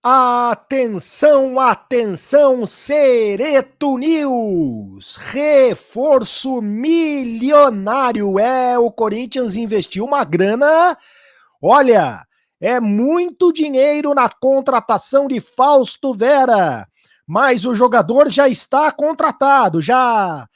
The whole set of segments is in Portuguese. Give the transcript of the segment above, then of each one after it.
Atenção, atenção, Cereto News! Reforço milionário. O Corinthians investiu uma grana. Olha, é muito dinheiro na contratação de Fausto Vera. Mas o jogador já está contratado, já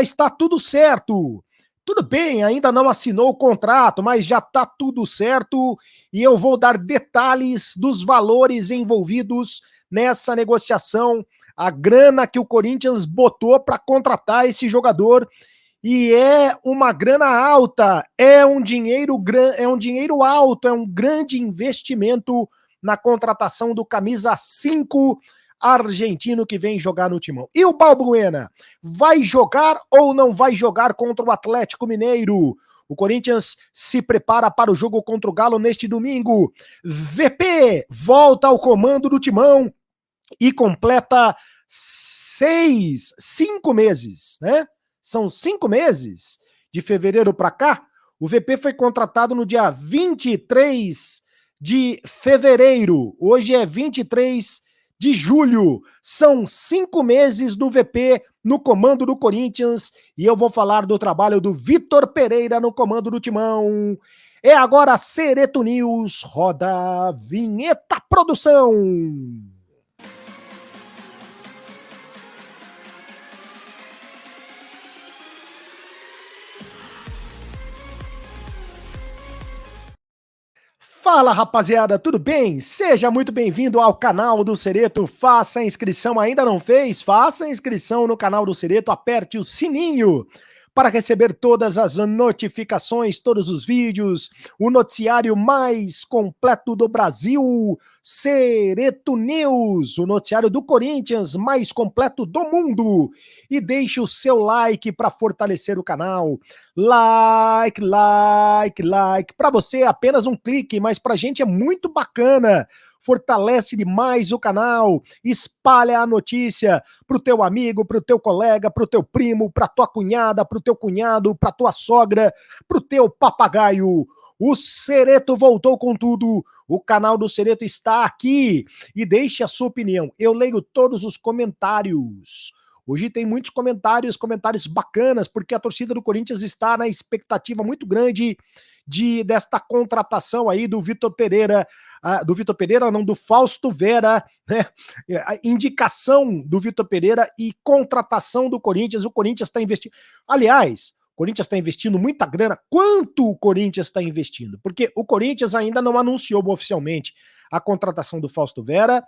está tudo certo. Tudo bem, ainda não assinou o contrato, mas já está tudo certo e eu vou dar detalhes dos valores envolvidos nessa negociação, a grana que o Corinthians botou para contratar esse jogador e é uma grana alta, é um dinheiro alto, é um grande investimento na contratação do camisa 5 argentino que vem jogar no Timão. E o Balbuena, vai jogar ou não vai jogar contra o Atlético Mineiro? O Corinthians se prepara para o jogo contra o Galo neste domingo. VP volta ao comando do Timão e completa 5 meses, né? São 5 meses de fevereiro para cá. O VP foi contratado no dia 23 de fevereiro. Hoje é 23 de julho. São 5 meses do VP no comando do Corinthians e eu vou falar do trabalho do Vitor Pereira no comando do Timão. É agora Cereto News, roda a vinheta, produção! Fala, rapaziada, tudo bem? Seja muito bem-vindo ao canal do Cereto. Faça a inscrição, ainda não fez? Faça a inscrição no canal do Cereto, aperte o sininho para receber todas as notificações, todos os vídeos, o noticiário mais completo do Brasil, Cereto News, o noticiário do Corinthians mais completo do mundo. E deixe o seu like para fortalecer o canal. Like. Para você é apenas um clique, mas para a gente é muito bacana. Fortalece demais o canal, espalha a notícia pro teu amigo, pro teu colega, pro teu primo, pra tua cunhada, pro teu cunhado, pra tua sogra, pro teu papagaio. O Cereto voltou com tudo, o canal do Cereto está aqui e deixe a sua opinião. Eu leio todos os comentários. Hoje tem muitos comentários bacanas, porque a torcida do Corinthians está na expectativa muito grande desta contratação aí do Vitor Pereira, do Fausto Vera, né? A indicação do Vitor Pereira e contratação do Corinthians. O Corinthians está investindo. Aliás, o Corinthians está investindo muita grana. Quanto o Corinthians está investindo? Porque o Corinthians ainda não anunciou oficialmente a contratação do Fausto Vera,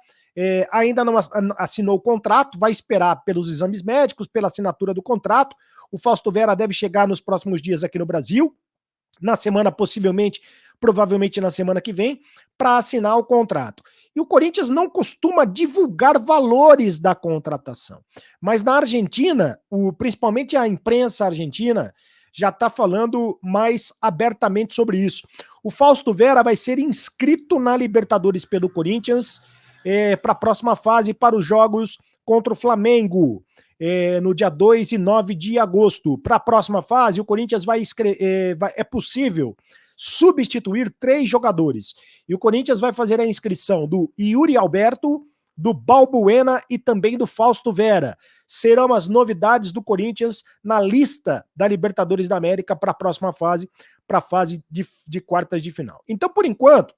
ainda não assinou o contrato, vai esperar pelos exames médicos, pela assinatura do contrato. O Fausto Vera deve chegar nos próximos dias aqui no Brasil, na semana provavelmente na semana que vem, para assinar o contrato. E o Corinthians não costuma divulgar valores da contratação. Mas na Argentina, principalmente a imprensa argentina, já está falando mais abertamente sobre isso. O Fausto Vera vai ser inscrito na Libertadores pelo Corinthians para a próxima fase, para os jogos contra o Flamengo, no dia 2 e 9 de agosto. Para a próxima fase, o Corinthians é possível substituir 3 jogadores. E o Corinthians vai fazer a inscrição do Yuri Alberto, do Balbuena e também do Fausto Vera. Serão as novidades do Corinthians na lista da Libertadores da América para a próxima fase, para a fase de quartas de final. Então, por enquanto,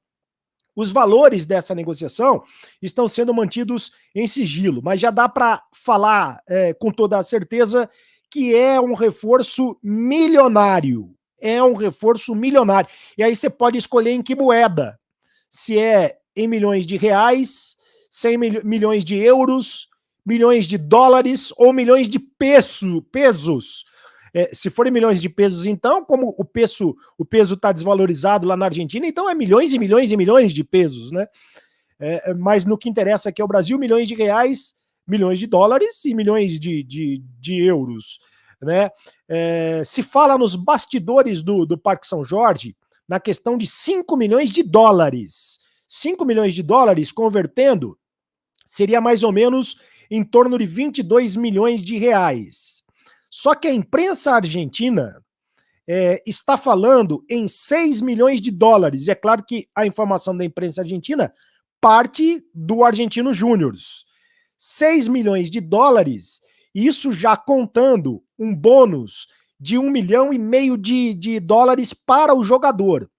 os valores dessa negociação estão sendo mantidos em sigilo, mas já dá para falar com toda a certeza que é um reforço milionário. É um reforço milionário. E aí você pode escolher em que moeda. Se é em milhões de reais, 100 milhões de euros, milhões de dólares ou milhões de pesos. Se forem milhões de pesos, então, como o peso está desvalorizado lá na Argentina, então é milhões e milhões e milhões de pesos, né? Mas no que interessa aqui é o Brasil, milhões de reais, milhões de dólares e milhões de euros, né? Se fala nos bastidores do Parque São Jorge, na questão de 5 milhões de dólares. 5 milhões de dólares, convertendo, seria mais ou menos em torno de 22 milhões de reais. Só que a imprensa argentina está falando em 6 milhões de dólares. E é claro que a informação da imprensa argentina parte do Argentino Júnior. 6 milhões de dólares, isso já contando um bônus de 1,5 milhão de dólares para o jogador.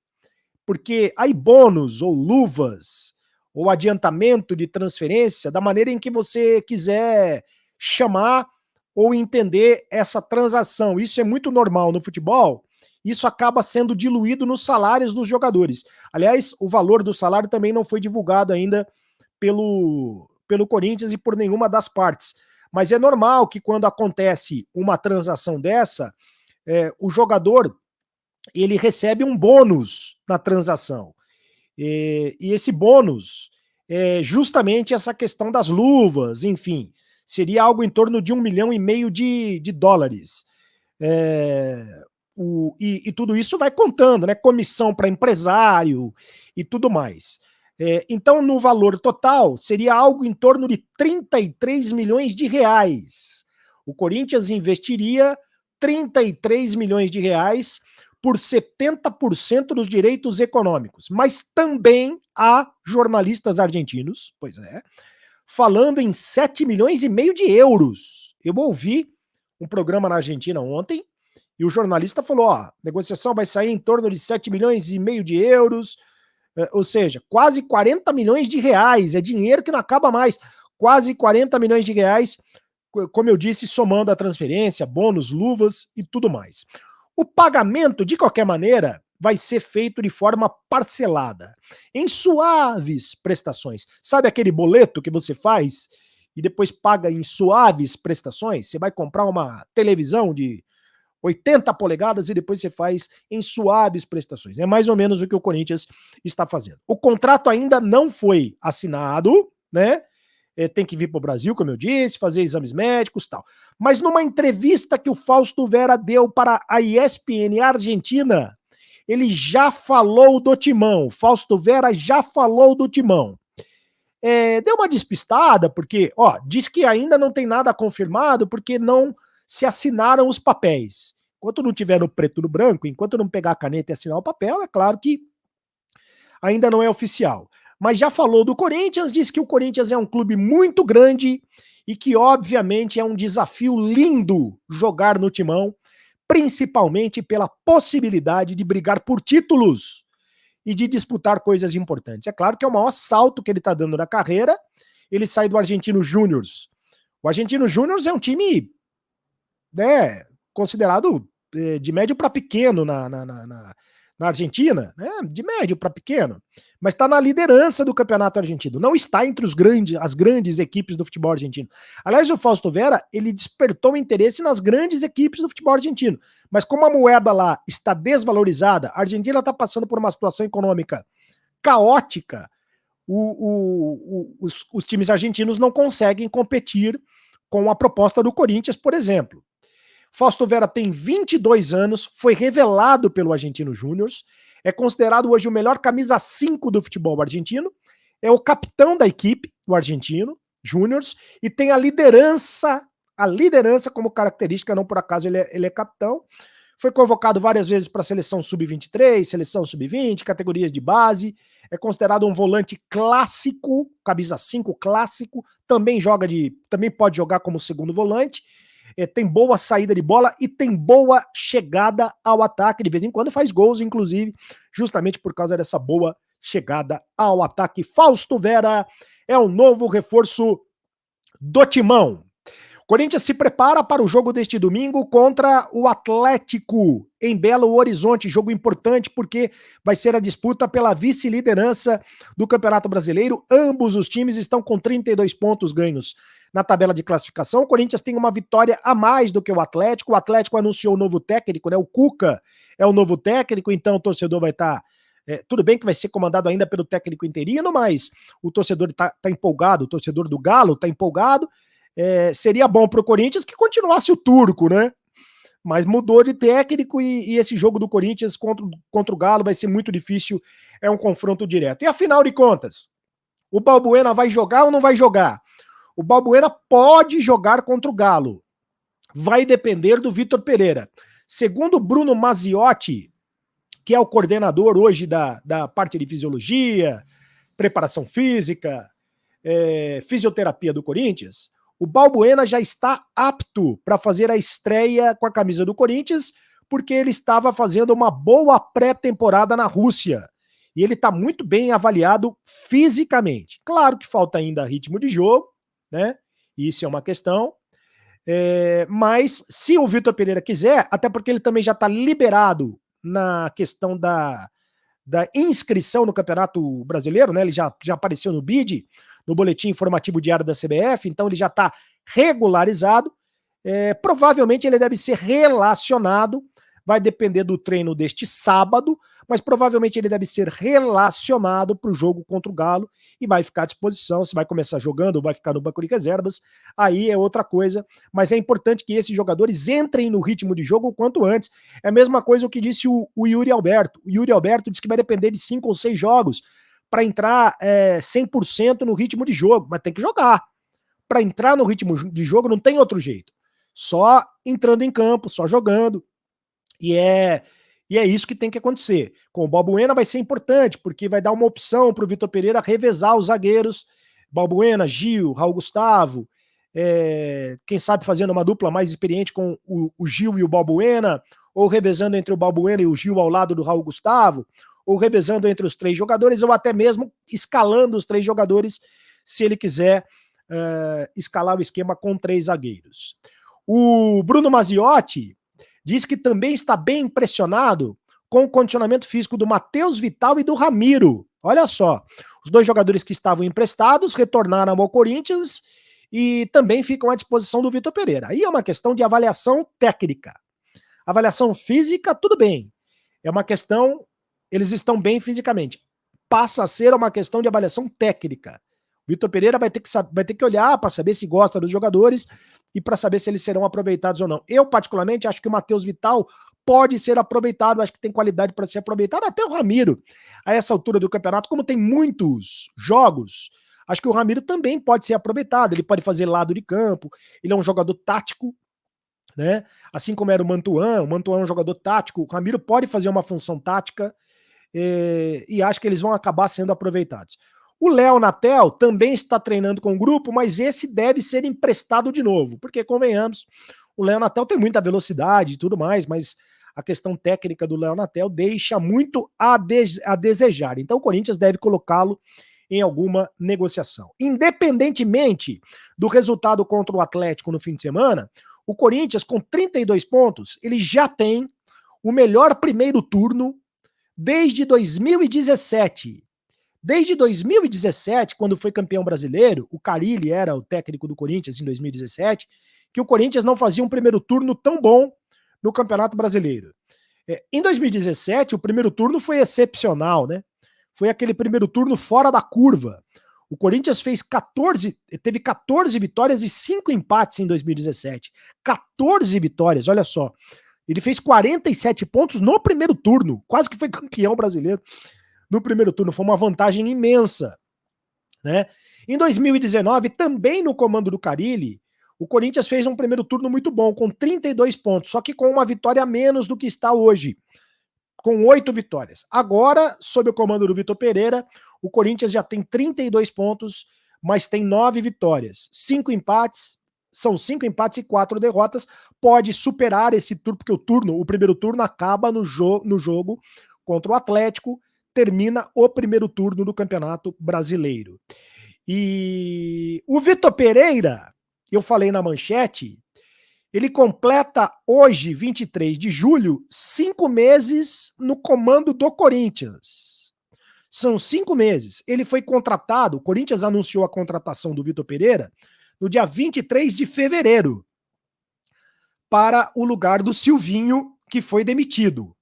Porque aí bônus ou luvas ou adiantamento de transferência, da maneira em que você quiser chamar ou entender essa transação. Isso é muito normal no futebol, isso acaba sendo diluído nos salários dos jogadores. Aliás, o valor do salário também não foi divulgado ainda pelo Corinthians e por nenhuma das partes. Mas é normal que quando acontece uma transação dessa, o jogador ele recebe um bônus na transação. E esse bônus é justamente essa questão das luvas, enfim, seria algo em torno de 1,5 milhão de dólares. E tudo isso vai contando, né? Comissão para empresário e tudo mais. Então, no valor total, seria algo em torno de 33 milhões de reais. O Corinthians investiria 33 milhões de reais por 70% dos direitos econômicos. Mas também há jornalistas argentinos, pois é, falando em 7 milhões e meio de euros. Eu ouvi um programa na Argentina ontem e o jornalista falou, ó, a negociação vai sair em torno de 7 milhões e meio de euros, ou seja, quase 40 milhões de reais, é dinheiro que não acaba mais, quase 40 milhões de reais, como eu disse, somando a transferência, bônus, luvas e tudo mais. O pagamento, de qualquer maneira, vai ser feito de forma parcelada, em suaves prestações. Sabe aquele boleto que você faz e depois paga em suaves prestações? Você vai comprar uma televisão de 80 polegadas e depois você faz em suaves prestações. É mais ou menos o que o Corinthians está fazendo. O contrato ainda não foi assinado, né? Tem que vir para o Brasil, como eu disse, fazer exames médicos e tal. Mas numa entrevista que o Fausto Vera deu para a ESPN Argentina, ele já falou do Timão. Fausto Vera já falou do Timão. Deu uma despistada, porque, ó, diz que ainda não tem nada confirmado, porque não se assinaram os papéis. Enquanto não tiver no preto e no branco, enquanto não pegar a caneta e assinar o papel, é claro que ainda não é oficial. Mas já falou do Corinthians, disse que o Corinthians é um clube muito grande e que, obviamente, é um desafio lindo jogar no Timão, principalmente pela possibilidade de brigar por títulos e de disputar coisas importantes. É claro que é o maior salto que ele está dando na carreira, ele sai do Argentino Júnior. O Argentino Júnior é um time, né, considerado de médio para pequeno na Argentina, né, de médio para pequeno, mas está na liderança do campeonato argentino, não está entre as grandes equipes do futebol argentino. Aliás, o Fausto Vera, ele despertou interesse nas grandes equipes do futebol argentino, mas como a moeda lá está desvalorizada, a Argentina está passando por uma situação econômica caótica, os times argentinos não conseguem competir com a proposta do Corinthians, por exemplo. Fausto Vera tem 22 anos, foi revelado pelo Argentino Júnior, é considerado hoje o melhor camisa 5 do futebol argentino, é o capitão da equipe, do Argentino Júnior, e tem a liderança como característica, não por acaso ele é capitão. Foi convocado várias vezes para a seleção sub-23, seleção sub-20, categorias de base, é considerado um volante clássico, camisa 5 clássico, também pode jogar como segundo volante, tem boa saída de bola e tem boa chegada ao ataque. De vez em quando faz gols, inclusive, justamente por causa dessa boa chegada ao ataque. Fausto Vera é o novo reforço do Timão. Corinthians se prepara para o jogo deste domingo contra o Atlético em Belo Horizonte, jogo importante porque vai ser a disputa pela vice-liderança do Campeonato Brasileiro. Ambos os times estão com 32 pontos ganhos na tabela de classificação. O Corinthians tem uma vitória a mais do que o Atlético. O Atlético anunciou o novo técnico, né? O Cuca é o novo técnico, então o torcedor vai estar... tudo bem que vai ser comandado ainda pelo técnico interino, mas o torcedor está empolgado, o torcedor do Galo está empolgado. Seria bom para o Corinthians que continuasse o turco, né? Mas mudou de técnico e esse jogo do Corinthians contra o Galo vai ser muito difícil, é um confronto direto. E afinal de contas, o Balbuena vai jogar ou não vai jogar? O Balbuena pode jogar contra o Galo, vai depender do Vitor Pereira. Segundo o Bruno Maziotti, que é o coordenador hoje da parte de fisiologia, preparação física, fisioterapia do Corinthians, o Balbuena já está apto para fazer a estreia com a camisa do Corinthians, porque ele estava fazendo uma boa pré-temporada na Rússia. E ele está muito bem avaliado fisicamente. Claro que falta ainda ritmo de jogo, né? Isso é uma questão. Mas se o Vitor Pereira quiser, até porque ele também já está liberado na questão da inscrição no Campeonato Brasileiro, né? Ele já apareceu no BID, no Boletim Informativo Diário da CBF, então ele já está regularizado. Provavelmente ele deve ser relacionado, vai depender do treino deste sábado, mas provavelmente ele deve ser relacionado para o jogo contra o Galo e vai ficar à disposição. Se vai começar jogando ou vai ficar no banco de reservas, aí é outra coisa, mas é importante que esses jogadores entrem no ritmo de jogo o quanto antes. É a mesma coisa o que disse o Yuri Alberto. O Yuri Alberto disse que vai depender de 5 ou 6 jogos para entrar 100% no ritmo de jogo, mas tem que jogar. Para entrar no ritmo de jogo não tem outro jeito. Só entrando em campo, só jogando. E é isso que tem que acontecer. Com o Balbuena vai ser importante, porque vai dar uma opção para o Vitor Pereira revezar os zagueiros. Balbuena, Gil, Raul Gustavo, quem sabe fazendo uma dupla mais experiente com o Gil e o Balbuena, ou revezando entre o Balbuena e o Gil ao lado do Raul Gustavo, ou revezando entre os 3 jogadores, ou até mesmo escalando os 3 jogadores, se ele quiser escalar o esquema com 3 zagueiros. O Bruno Maziotti diz que também está bem impressionado com o condicionamento físico do Matheus Vital e do Ramiro. Olha só, os 2 jogadores que estavam emprestados retornaram ao Corinthians e também ficam à disposição do Vitor Pereira. Aí é uma questão de avaliação técnica. Avaliação física, tudo bem. É uma questão, eles estão bem fisicamente. Passa a ser uma questão de avaliação técnica. O Vitor Pereira vai ter que olhar para saber se gosta dos jogadores e para saber se eles serão aproveitados ou não. Eu, particularmente, acho que o Matheus Vital pode ser aproveitado, acho que tem qualidade para ser aproveitado, até o Ramiro, a essa altura do campeonato, como tem muitos jogos, acho que o Ramiro também pode ser aproveitado, ele pode fazer lado de campo, ele é um jogador tático, né? Assim como era o Mantuan é um jogador tático, o Ramiro pode fazer uma função tática, e acho que eles vão acabar sendo aproveitados. O Léo Natel também está treinando com o grupo, mas esse deve ser emprestado de novo, porque, convenhamos, o Léo Natel tem muita velocidade e tudo mais, mas a questão técnica do Léo Natel deixa muito a desejar. Então o Corinthians deve colocá-lo em alguma negociação. Independentemente do resultado contra o Atlético no fim de semana, o Corinthians, com 32 pontos, ele já tem o melhor primeiro turno desde 2017. Desde 2017, quando foi campeão brasileiro, o Carille era o técnico do Corinthians em 2017, que o Corinthians não fazia um primeiro turno tão bom no Campeonato Brasileiro. Em 2017, o primeiro turno foi excepcional, né? Foi aquele primeiro turno fora da curva. O Corinthians teve 14 vitórias e 5 empates em 2017. 14 vitórias, olha só. Ele fez 47 pontos no primeiro turno, quase que foi campeão brasileiro. No primeiro turno, foi uma vantagem imensa, né? Em 2019, também no comando do Carille, o Corinthians fez um primeiro turno muito bom, com 32 pontos, só que com uma vitória a menos do que está hoje, com 8 vitórias. Agora, sob o comando do Vitor Pereira, o Corinthians já tem 32 pontos, mas tem 9 vitórias, 5 empates, são 5 empates e 4 derrotas, pode superar esse turno, porque o primeiro turno acaba no jogo contra o Atlético, termina o primeiro turno do Campeonato Brasileiro. E o Vitor Pereira, eu falei na manchete, ele completa hoje, 23 de julho, 5 meses no comando do Corinthians. São 5 meses. Ele foi contratado, o Corinthians anunciou a contratação do Vitor Pereira no dia 23 de fevereiro, para o lugar do Silvinho, que foi demitido.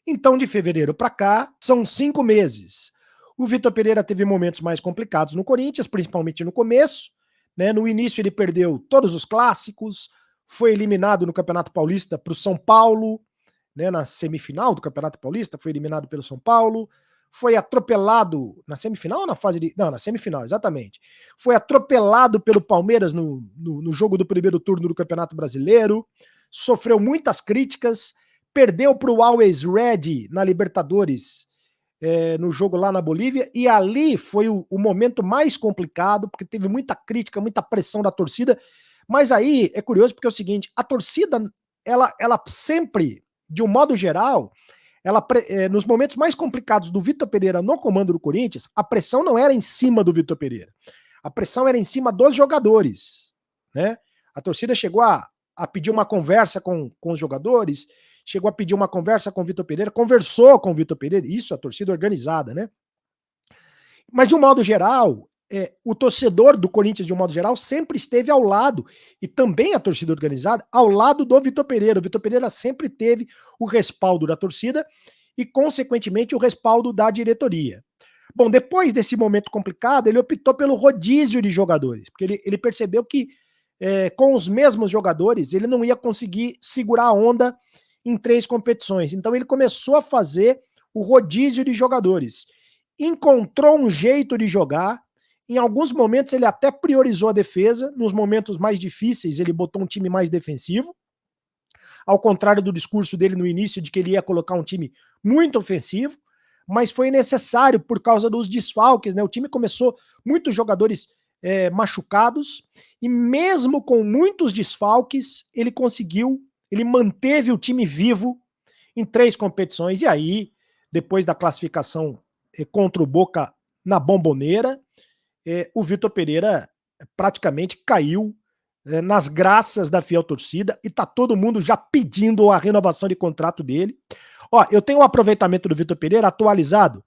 Então, de fevereiro para cá, são 5 meses. O Vitor Pereira teve momentos mais complicados no Corinthians, principalmente no começo, né? No início ele perdeu todos os clássicos, foi eliminado no Campeonato Paulista para o São Paulo, né? Na semifinal do Campeonato Paulista, foi eliminado pelo São Paulo, foi atropelado na semifinal ou na fase de... Não, na semifinal, exatamente. Foi atropelado pelo Palmeiras no jogo do primeiro turno do Campeonato Brasileiro, sofreu muitas críticas, perdeu para o Always Ready na Libertadores no jogo lá na Bolívia, e ali foi o momento mais complicado, porque teve muita crítica, muita pressão da torcida, mas aí é curioso porque é o seguinte, a torcida, ela sempre, de um modo geral, nos momentos mais complicados do Vitor Pereira no comando do Corinthians, a pressão não era em cima do Vitor Pereira, a pressão era em cima dos jogadores, né? A torcida chegou a pedir uma conversa com os jogadores, chegou a pedir uma conversa com o Vitor Pereira, conversou com o Vitor Pereira, isso, a torcida organizada, né? Mas, de um modo geral, o torcedor do Corinthians, de um modo geral, sempre esteve ao lado, e também a torcida organizada, ao lado do Vitor Pereira. O Vitor Pereira sempre teve o respaldo da torcida e, consequentemente, o respaldo da diretoria. Bom, depois desse momento complicado, ele optou pelo rodízio de jogadores, porque ele percebeu que com os mesmos jogadores ele não ia conseguir segurar a onda em 3 competições. Então ele começou a fazer o rodízio de jogadores. Encontrou um jeito de jogar. Em alguns momentos ele até priorizou a defesa, nos momentos mais difíceis ele botou um time mais defensivo, ao contrário do discurso dele no início de que ele ia colocar um time muito ofensivo, mas foi necessário por causa dos desfalques, né? O time começou muitos jogadores machucados, e mesmo com muitos desfalques, ele manteve o time vivo em 3 competições, e aí, depois da classificação contra o Boca na Bombonera, o Vitor Pereira praticamente caiu nas graças da fiel torcida, e tá todo mundo já pedindo a renovação de contrato dele. Ó, eu tenho o aproveitamento do Vitor Pereira atualizado,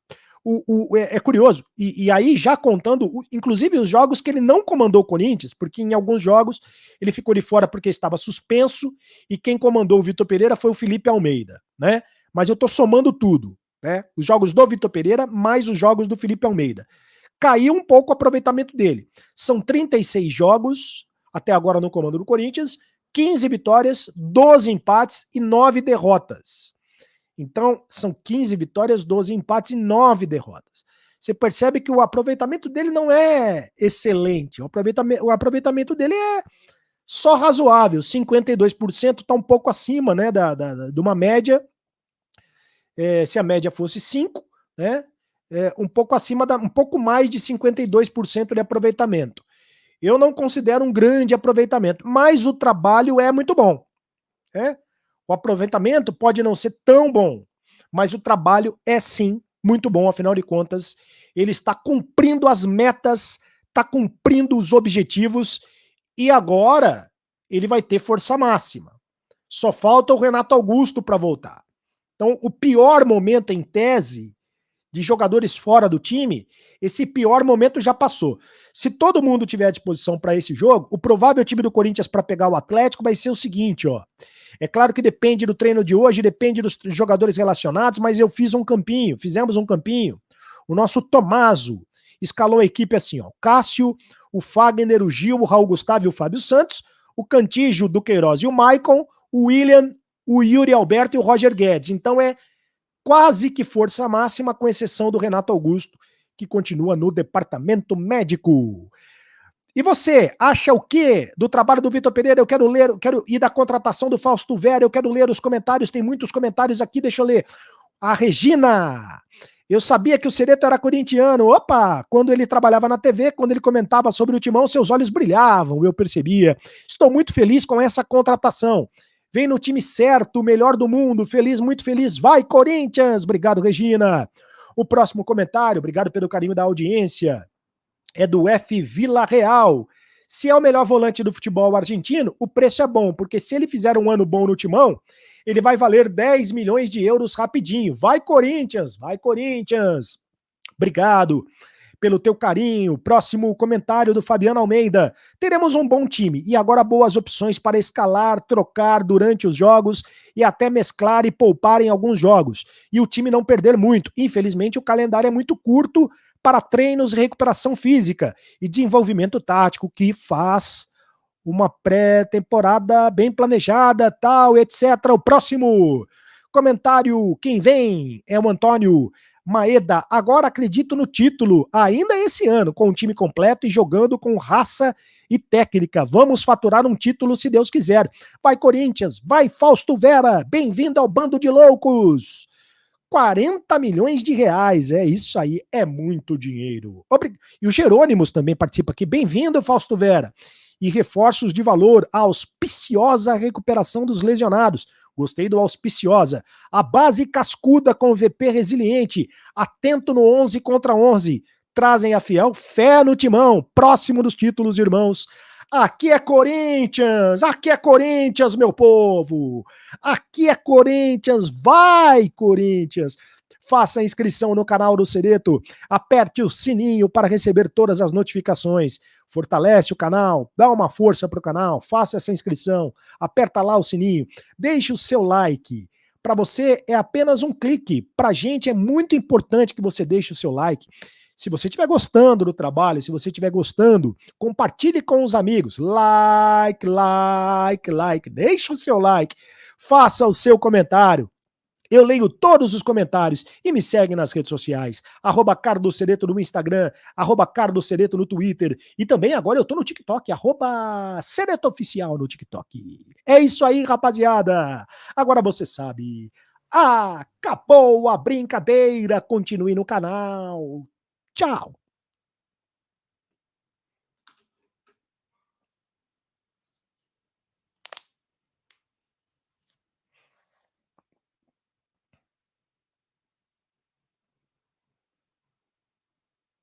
é curioso, e aí já contando, inclusive os jogos que ele não comandou o Corinthians, porque em alguns jogos ele ficou de fora porque estava suspenso, e quem comandou o Vitor Pereira foi o Felipe Almeida, né? Mas eu tô somando tudo, né? Os jogos do Vitor Pereira mais os jogos do Felipe Almeida. Caiu um pouco o aproveitamento dele. São 36 jogos até agora no comando do Corinthians, 15 vitórias, 12 empates e 9 derrotas. Então, são 15 vitórias, 12 empates e 9 derrotas. Você percebe que o aproveitamento dele não é excelente. O aproveitamento dele é só razoável. 52% está um pouco acima, né, de uma média. Se a média fosse 5, né, um pouco acima, um pouco mais de 52% de aproveitamento. Eu não considero um grande aproveitamento, mas o trabalho é muito bom, né? O aproveitamento pode não ser tão bom, mas o trabalho é sim muito bom, afinal de contas, ele está cumprindo as metas, está cumprindo os objetivos, e agora ele vai ter força máxima. Só falta o Renato Augusto para voltar. Então, o pior momento, em tese, de jogadores fora do time, esse pior momento já passou. Se todo mundo tiver à disposição para esse jogo, o provável time do Corinthians para pegar o Atlético vai ser o seguinte, ó. É claro que depende do treino de hoje, depende dos jogadores relacionados, mas fizemos um campinho. O nosso Tomaso escalou a equipe assim, ó. Cássio, o Fagner, o Gil, o Raul Gustavo e o Fábio Santos, o Cantígio, o Duqueiroz e o Maicon, o William, o Yuri Alberto e o Roger Guedes. Então é quase que força máxima, com exceção do Renato Augusto, que continua no departamento médico. E você acha o quê do trabalho do Vitor Pereira? Eu quero ir da contratação do Fausto Vera, eu quero ler os comentários, tem muitos comentários aqui, deixa eu ler. A Regina: eu sabia que o Cereto era corintiano. Opa, quando ele trabalhava na TV, quando ele comentava sobre o Timão, seus olhos brilhavam, eu percebia. Estou muito feliz com essa contratação. Vem no time certo, o melhor do mundo, feliz, muito feliz. Vai, Corinthians! Obrigado, Regina. O próximo comentário, obrigado pelo carinho da audiência, é do F. Vila Real. Se é o melhor volante do futebol argentino, o preço é bom, porque se ele fizer um ano bom no Timão, ele vai valer 10 milhões de euros rapidinho. Vai, Corinthians! Vai, Corinthians! Obrigado pelo teu carinho. Próximo comentário do Fabiano Almeida. Teremos um bom time e agora boas opções para escalar, trocar durante os jogos e até mesclar e poupar em alguns jogos. E o time não perder muito. Infelizmente, o calendário é muito curto para treinos e recuperação física e desenvolvimento tático, que faz uma pré-temporada bem planejada, tal, etc. O próximo comentário, quem vem, é o Antônio Maeda. Agora acredito no título, ainda esse ano, com o time completo e jogando com raça e técnica. Vamos faturar um título, se Deus quiser. Vai, Corinthians! Vai, Fausto Vera! Bem-vindo ao Bando de Loucos! 40 milhões de reais. É isso aí, é muito dinheiro. E o Jerônimos também participa aqui. Bem-vindo, Fausto Vera. E reforços de valor, a auspiciosa recuperação dos lesionados. Gostei do auspiciosa. A base cascuda com o VP resiliente. Atento no 11 contra 11. Trazem a fiel fé no timão. Próximo dos títulos, irmãos. Aqui é Corinthians, meu povo. Aqui é Corinthians, vai Corinthians. Faça a inscrição no canal do Cereto, aperte o sininho para receber todas as notificações. Fortalece o canal, dá uma força para o canal, faça essa inscrição, aperta lá o sininho, deixe o seu like. Para você é apenas um clique, para a gente é muito importante que você deixe o seu like. Se você estiver gostando do trabalho, se você estiver gostando, compartilhe com os amigos. Like, deixe o seu like, faça o seu comentário. Eu leio todos os comentários e me segue nas redes sociais. @CarlosCereto no Instagram, @CarlosCereto no Twitter. E também agora eu tô no TikTok, @CeretoOficial no TikTok. É isso aí, rapaziada. Agora você sabe. Acabou a brincadeira. Continue no canal. Tchau.